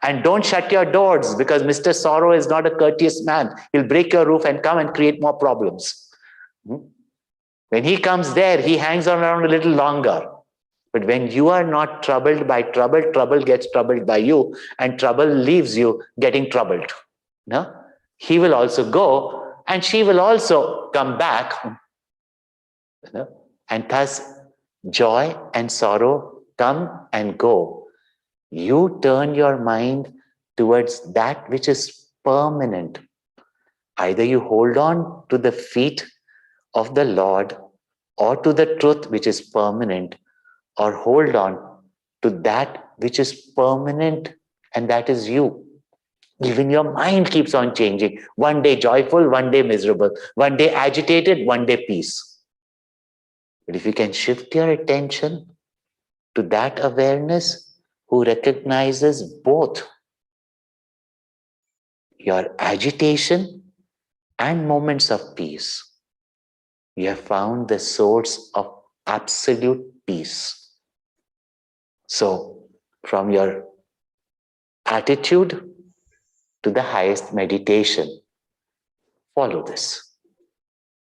And don't shut your doors, because Mr. Sorrow is not a courteous man. He'll break your roof and come and create more problems. When he comes there, he hangs around a little longer. But when you are not troubled by trouble, trouble gets troubled by you, and trouble leaves you getting troubled. No? He will also go, and she will also come back. And thus, joy and sorrow come and go. You turn your mind towards that which is permanent. Either you hold on to the feet of the Lord, or to the truth which is permanent, or hold on to that which is permanent, and that is you. Even your mind keeps on changing. One day joyful, one day miserable, one day agitated, one day peace. But if you can shift your attention to that awareness who recognizes both your agitation and moments of peace, you have found the source of absolute peace. So, from your attitude to the highest meditation, follow this.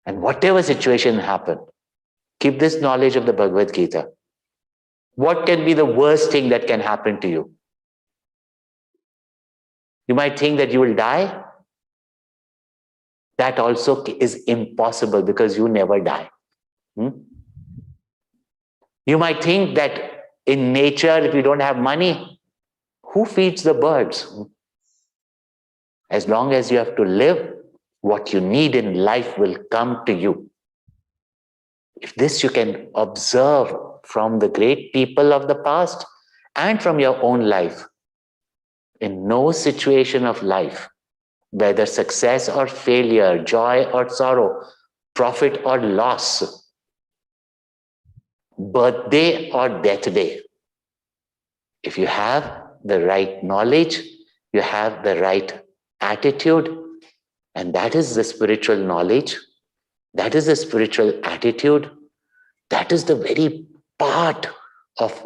And whatever situation happen, keep this knowledge of the Bhagavad Gita. What can be the worst thing that can happen to you? You might think that you will die. That also is impossible, because you never die. You might think that in nature, if you don't have money, who feeds the birds? As long as you have to live, what you need in life will come to you. If this you can observe from the great people of the past and from your own life, in no situation of life, whether success or failure, joy or sorrow, profit or loss, birthday or death day, if you have the right knowledge, you have the right attitude, and that is the spiritual knowledge, that is the spiritual attitude, that is the very part of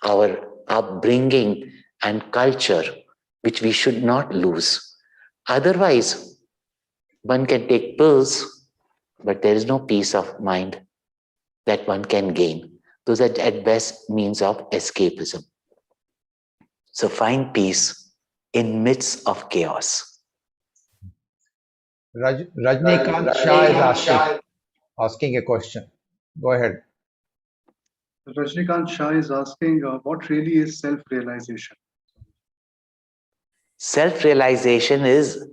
our upbringing and culture, which we should not lose. Otherwise, one can take pills, but there is no peace of mind that one can gain. Those are at best means of escapism. So find peace in midst of chaos. Rajnikant Shah is asking a question. Go ahead. Rajnikant Shah is asking, what really is self-realization? Self-realization is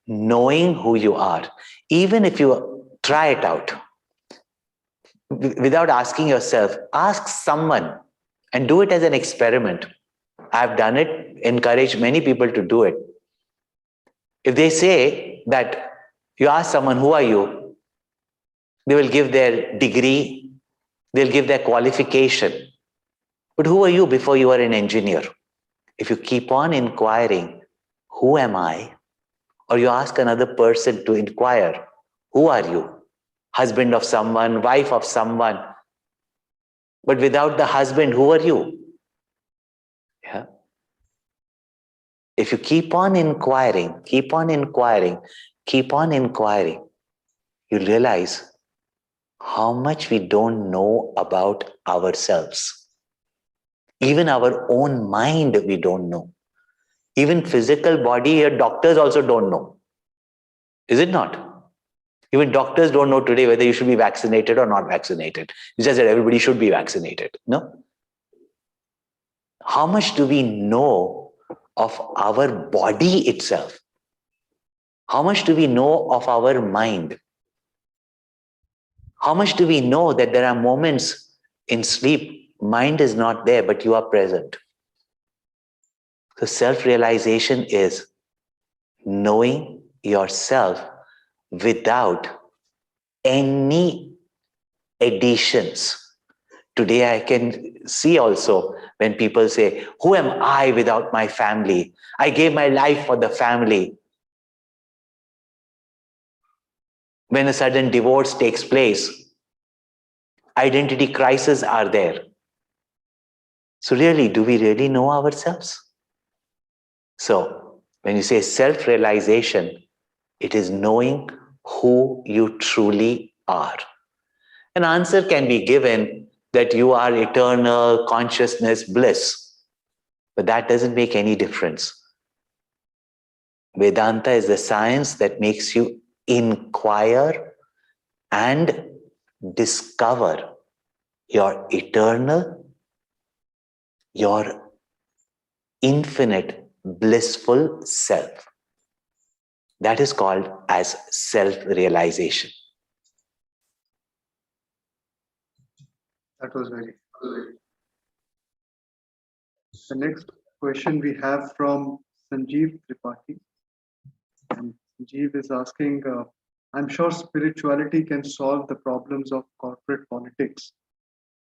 knowing who you are. Even if you try it out, without asking yourself, ask someone and do it as an experiment. I've done it, encourage many people to do it. If they say that you ask someone, who are you? They will give their degree, they'll give their qualification. But who are you before you are an engineer? If you keep on inquiring, who am I? Or you ask another person to inquire, who are you? Husband of someone, wife of someone. But without the husband, who are you? Yeah. If you keep on inquiring, keep on inquiring, keep on inquiring, you realize how much we don't know about ourselves. Even our own mind, we don't know. Even physical body, doctors also don't know. Is it not? Even doctors don't know today whether you should be vaccinated or not vaccinated. It's just that everybody should be vaccinated. No? How much do we know of our body itself? How much do we know of our mind? How much do we know that there are moments in sleep, mind is not there, but you are present? So self-realization is knowing yourself without any additions. Today I can see also when people say, who am I without my family? I gave my life for the family. When a sudden divorce takes place, identity crises are there. So really, do we really know ourselves? So when you say self-realization, it is knowing who you truly are. An answer can be given that you are eternal consciousness bliss, but that doesn't make any difference. Vedanta is the science that makes you inquire and discover your eternal, your infinite, blissful self. That is called as self-realization. That was very good. The next question we have from Sanjeev Tripathi. And Sanjeev is asking, I'm sure spirituality can solve the problems of corporate politics.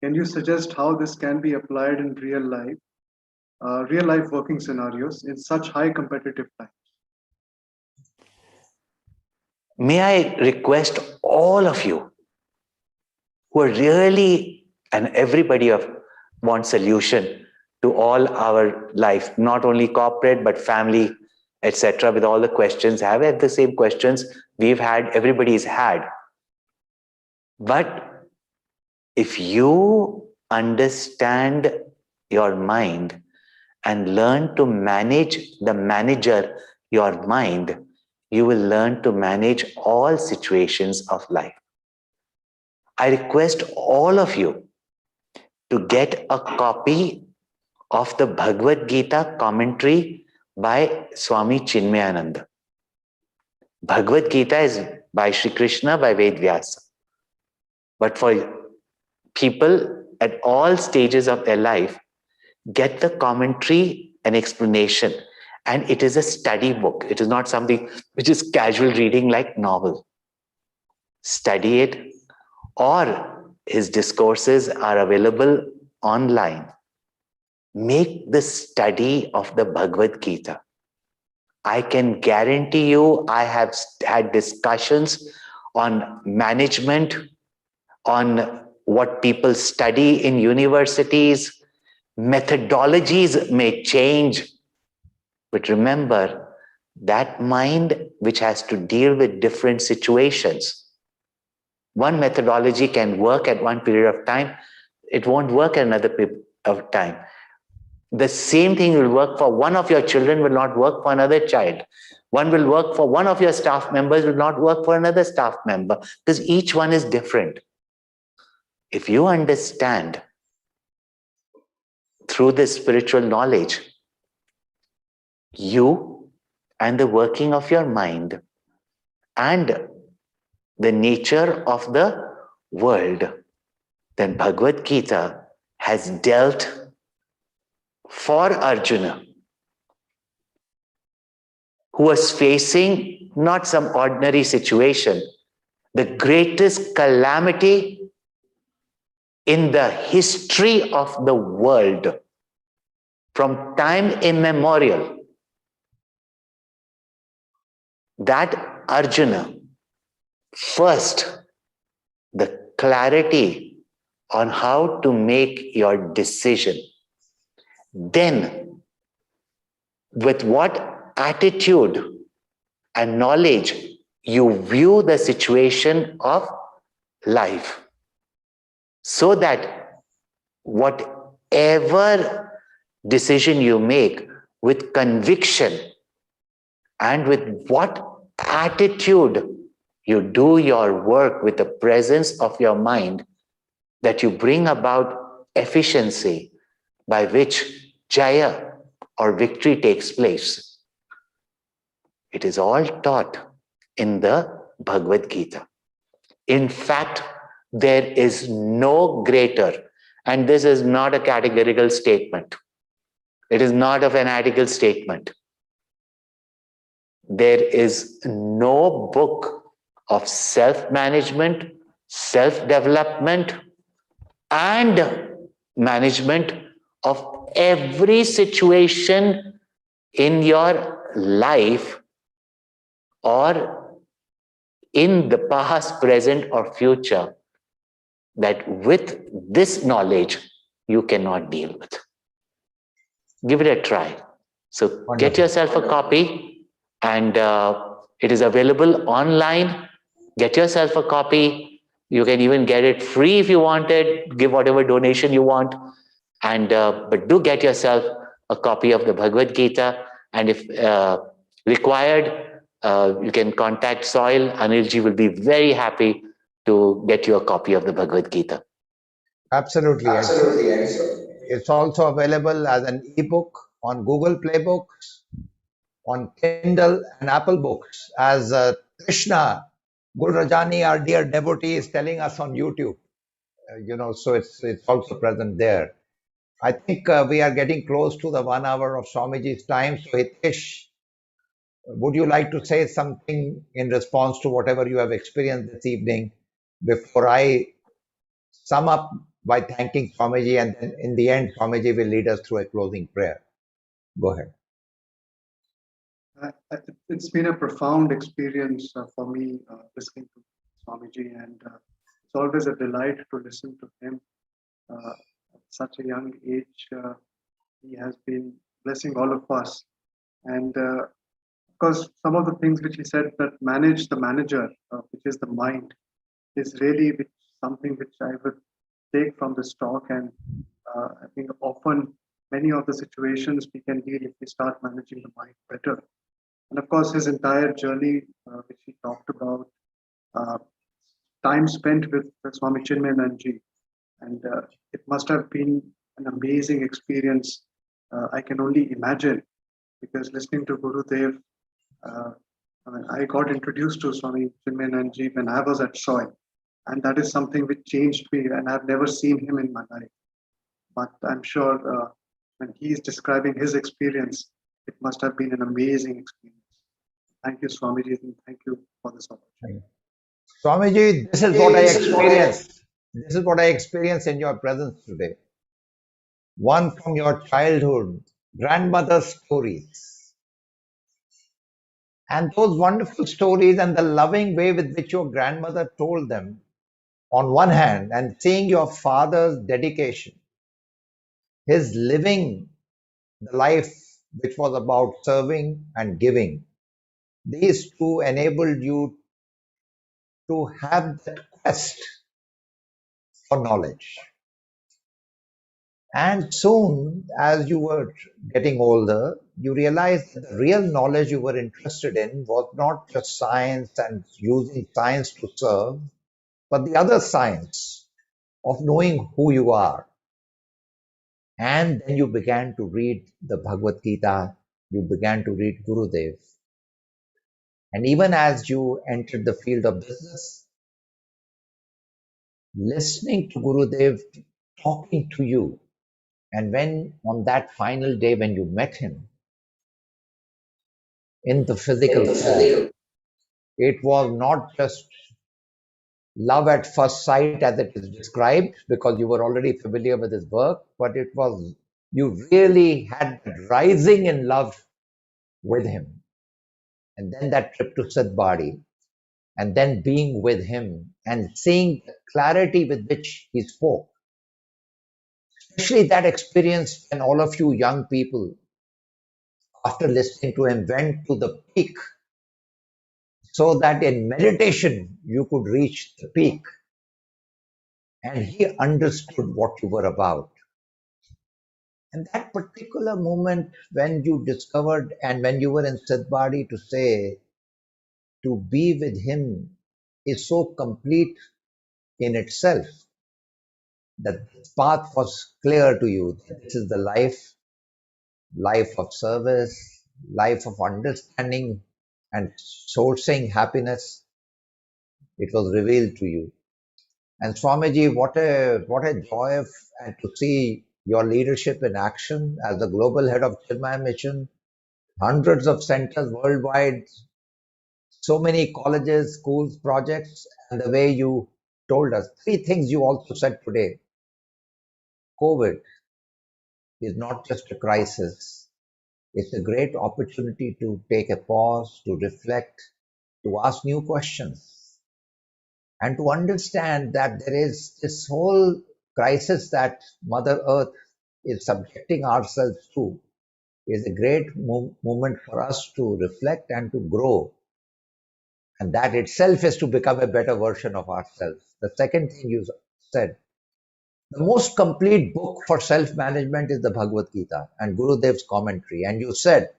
Can you suggest how this can be applied in real life working scenarios in such high competitive times? May I request all of you who are really, and everybody wants solution to all our life, not only corporate, but family, etc., with all the questions, have had the same questions we've had, everybody's had. But if you understand your mind and learn to manage the manager, your mind, you will learn to manage all situations of life. I request all of you to get a copy of the Bhagavad Gita commentary by Swami Chinmayananda. Bhagavad Gita is by Sri Krishna, by Ved Vyasa. But for people at all stages of their life, get the commentary and explanation. And it is a study book. It is not something which is casual reading like novel. Study it, or his discourses are available online. Make the study of the Bhagavad Gita. I can guarantee you, I have had discussions on management, on what people study in universities. Methodologies may change, but remember, that mind which has to deal with different situations, one methodology can work at one period of time, it won't work at another period of time. The same thing will work for one of your children, will not work for another child. One will work for one of your staff members, will not work for another staff member, because each one is different. If you understand through this spiritual knowledge, you and the working of your mind and the nature of the world, then Bhagavad Gita has dealt for Arjuna, who was facing not some ordinary situation, the greatest calamity in the history of the world from time immemorial. That Arjuna, first, the clarity on how to make your decision. Then, with what attitude and knowledge you view the situation of life, so that whatever decision you make with conviction and with what attitude you do your work with the presence of your mind, that you bring about efficiency by which jaya or victory takes place. It is all taught in the Bhagavad Gita. In fact, there is no greater, and this is not a categorical statement. It is not a fanatical statement. There is no book of self-management, self-development, and management of every situation in your life or in the past, present, or future that with this knowledge you cannot deal with. Give it a try. So get Wonderful. yourself a copy, and it is available online. Get yourself a copy. You can even get it free if you want it. Give whatever donation you want, and but do get yourself a copy of the Bhagavad Gita. And if required, you can contact SOIL. Anilji will be very happy to get you a copy of the Bhagavad Gita. Absolutely. Absolutely. It's also available as an ebook on Google Play Books, on Kindle and Apple Books, as Krishna Gulrajani, our dear devotee, is telling us on YouTube. So it's also present there. I think we are getting close to the 1 hour of Swamiji's time. So Hitesh, would you like to say something in response to whatever you have experienced this evening before I sum up by thanking Swamiji, and then in the end, Swamiji will lead us through a closing prayer. Go ahead. It's been a profound experience for me listening to Swamiji, and it's always a delight to listen to him. At such a young age, he has been blessing all of us. And because some of the things which he said, that manage the manager, which is the mind, is really something which I would take from this talk. And I think often many of the situations we can deal if we start managing the mind better. And of course, his entire journey, which he talked about, uh, time spent with Swami Chinmayananda, and it must have been an amazing experience. I can only imagine, because listening to Gurudev, uh, I got introduced to Swami Chinmayananda when I was at SOIL, and that is something which changed me, and I've never seen him in my life. But I'm sure when he's describing his experience, it must have been an amazing experience. Thank you, Swamiji, and thank you for this opportunity. Swamiji, this is what I experienced. This is what I experienced in your presence today. One from your childhood, grandmother's stories. And those wonderful stories and the loving way with which your grandmother told them, on one hand, and seeing your father's dedication, his living the life which was about serving and giving. These two enabled you to have that quest for knowledge. And soon, as you were getting older, you realized that the real knowledge you were interested in was not just science and using science to serve, but the other science of knowing who you are. And then you began to read the Bhagavad Gita, you began to read Gurudev. And even as you entered the field of business, listening to Gurudev talking to you, and when on that final day when you met him in the physical form, it was not just love at first sight as it is described, because you were already familiar with his work, but it was you really had that rising in love with him. And then that trip to Siddhbadi, and then being with him and seeing the clarity with which he spoke. Especially that experience when all of you young people, after listening to him, went to the peak so that in meditation you could reach the peak. And he understood what you were about. And that particular moment when you discovered and when you were in Siddhbadi to say, to be with him is so complete in itself that the path was clear to you. That this is the life of service, life of understanding and sourcing happiness. It was revealed to you. And Swamiji, what a joy and to see your leadership in action as the global head of Chinmaya Mission, hundreds of centers worldwide, so many colleges, schools, projects, and the way you told us. Three things you also said today. COVID is not just a crisis. It's a great opportunity to take a pause, to reflect, to ask new questions, and to understand that there is this whole crisis that Mother Earth is subjecting ourselves to. is a great moment for us to reflect and to grow. And that itself is to become a better version of ourselves. The second thing you said, the most complete book for self-management is the Bhagavad Gita and Gurudev's commentary. And you said,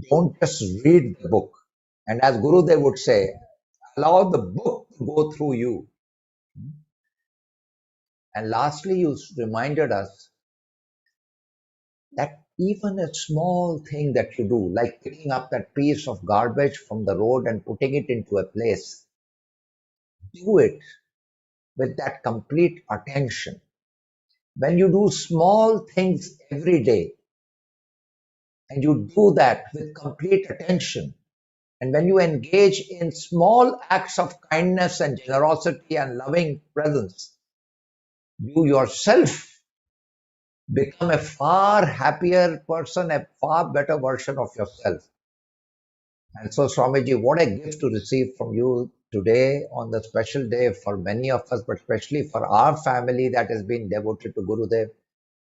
don't just read the book. And as Gurudev would say, allow the book to go through you. And lastly, you reminded us that even a small thing that you do, like picking up that piece of garbage from the road and putting it into a place, do it with that complete attention. When you do small things every day, and you do that with complete attention, and when you engage in small acts of kindness and generosity and loving presence, you yourself become a far happier person, a far better version of yourself. And so, Swamiji, what a gift to receive from you today on the special day for many of us, but especially for our family that has been devoted to Gurudev.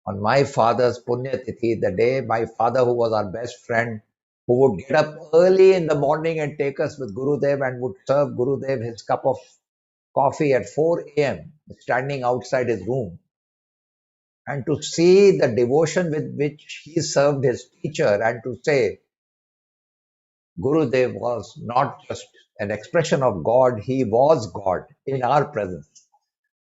On my father's Punya Tithi, the day my father, who was our best friend, who would get up early in the morning and take us with Gurudev and would serve Gurudev his cup of coffee at 4 a.m., standing outside his room. And to see the devotion with which he served his teacher and to say, Gurudev was not just an expression of God, he was God in our presence.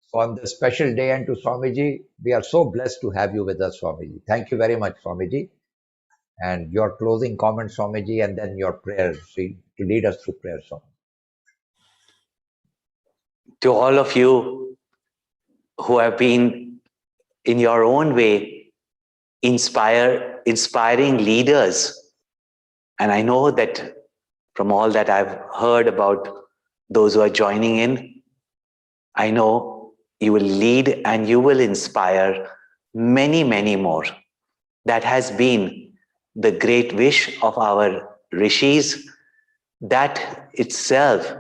So on this special day, and to Swamiji, we are so blessed to have you with us, Swamiji. Thank you very much, Swamiji. And your closing comment, Swamiji, and then your prayer to lead us through prayer, Swamiji. To all of you who have been, in your own way, inspiring leaders. And I know that from all that I've heard about those who are joining in, I know you will lead and you will inspire many, many more. That has been the great wish of our rishis. That itself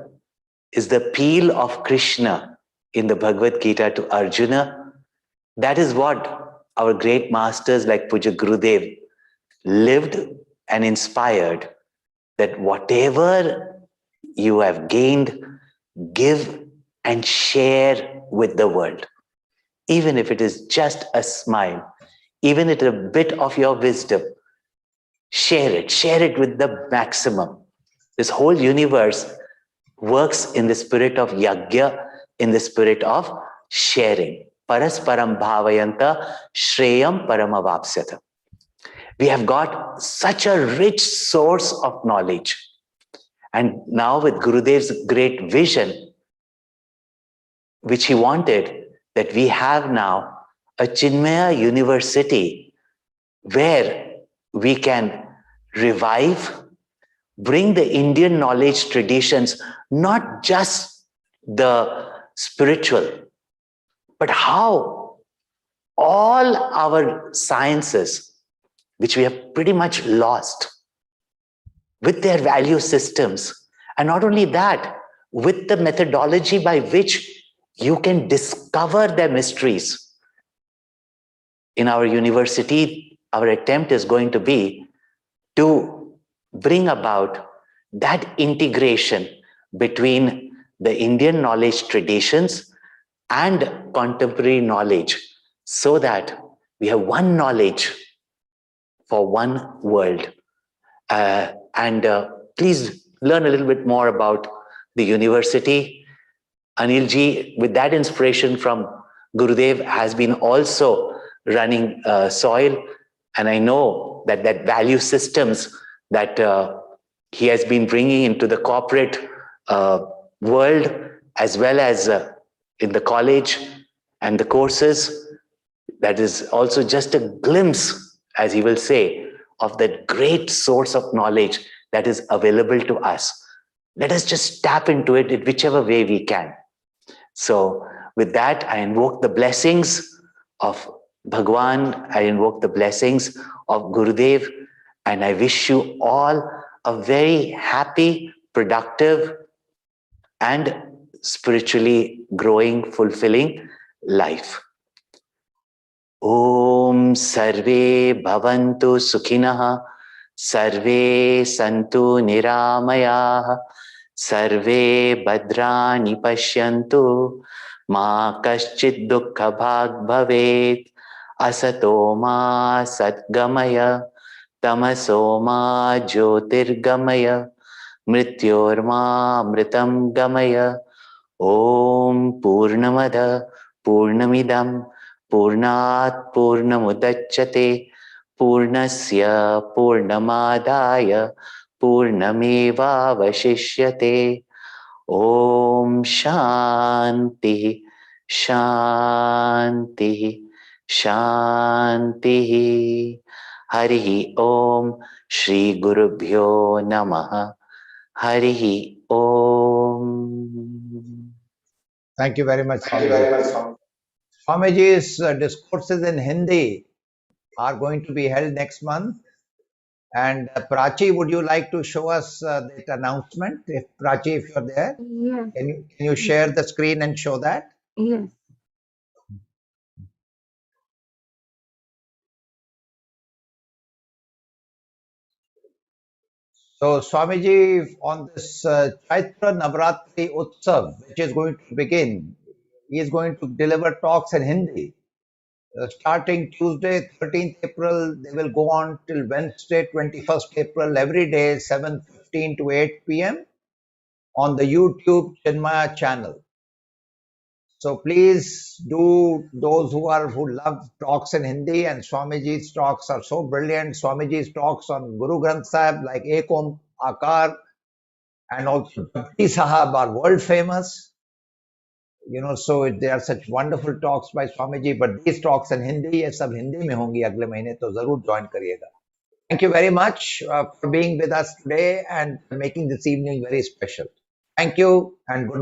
is the appeal of Krishna in the Bhagavad Gita to Arjuna. That is what our great masters like Puja Gurudev lived and inspired, that whatever you have gained, give and share with the world. Even if it is just a smile, even if it is a bit of your wisdom, share it with the maximum. This whole universe works in the spirit of yajna, in the spirit of sharing. Parasparam bhavayanta shreyam paramavapsyata. We have got such a rich source of knowledge. And now with Gurudev's great vision, which he wanted, that we have now a Chinmaya University where we can revive, bring the Indian knowledge traditions, not just the spiritual, but how all our sciences, which we have pretty much lost, with their value systems. And not only that, with the methodology by which you can discover their mysteries. In our university, our attempt is going to be to bring about that integration between the Indian knowledge traditions and contemporary knowledge, so that we have one knowledge for one world. Please learn a little bit more about the university. Anilji, with that inspiration from Gurudev, has been also running SOIL. And I know that value systems that he has been bringing into the corporate world, as well as in the college and the courses, that is also just a glimpse, as he will say, of that great source of knowledge that is available to us. Let us just tap into it in whichever way we can. So with that, I invoke the blessings of Bhagwan, I invoke the blessings of Gurudev, and I wish you all a very happy, productive, and spiritually growing, fulfilling life. Om सर्वे भवन्तु सुखिनः सर्वे सन्तु निरामयाः सर्वे भद्राणि पश्यन्तु मा कश्चित् दुःखभाग् भवेत् असतो मा सद्गमय तमसो मा ज्योतिर्गमय मृत्योर्मा मृतं गमय ॐ पूर्णमद पूर्णमिदं पूर्णात् पूर्णमुदच्यते पूर्णस्य पूर्णमादाय पूर्णमेवावशिष्यते ॐ शान्तिः शान्तिः शान्तिः हरिः ॐ श्री गुरुभ्यो नमः हरिः ॐ Thank you very much, Swamiji. Swamiji's discourses in Hindi are going to be held next month. And Prachi, would you like to show us that announcement? If Prachi, if you're there, Yes, can you share the screen and show that? yes. So Swamiji, on this Chaitra Navratri Utsav, which is going to begin, he is going to deliver talks in Hindi. Starting Tuesday, 13th April, they will go on till Wednesday, 21st April, every day, 7:15 to 8 p.m. on the YouTube Chinmaya channel. So please do, those who love talks in Hindi, and Swamiji's talks are so brilliant. Swamiji's talks on Guru Granth Sahib like Ek Om Akar and also Japji Sahab are world famous. So they are such wonderful talks by Swamiji, but these talks in Hindi, ये सब हिंदी में होंगी अगले महीने, तो जरूर join करिएगा. Thank you very much for being with us today and making this evening very special. Thank you and good night.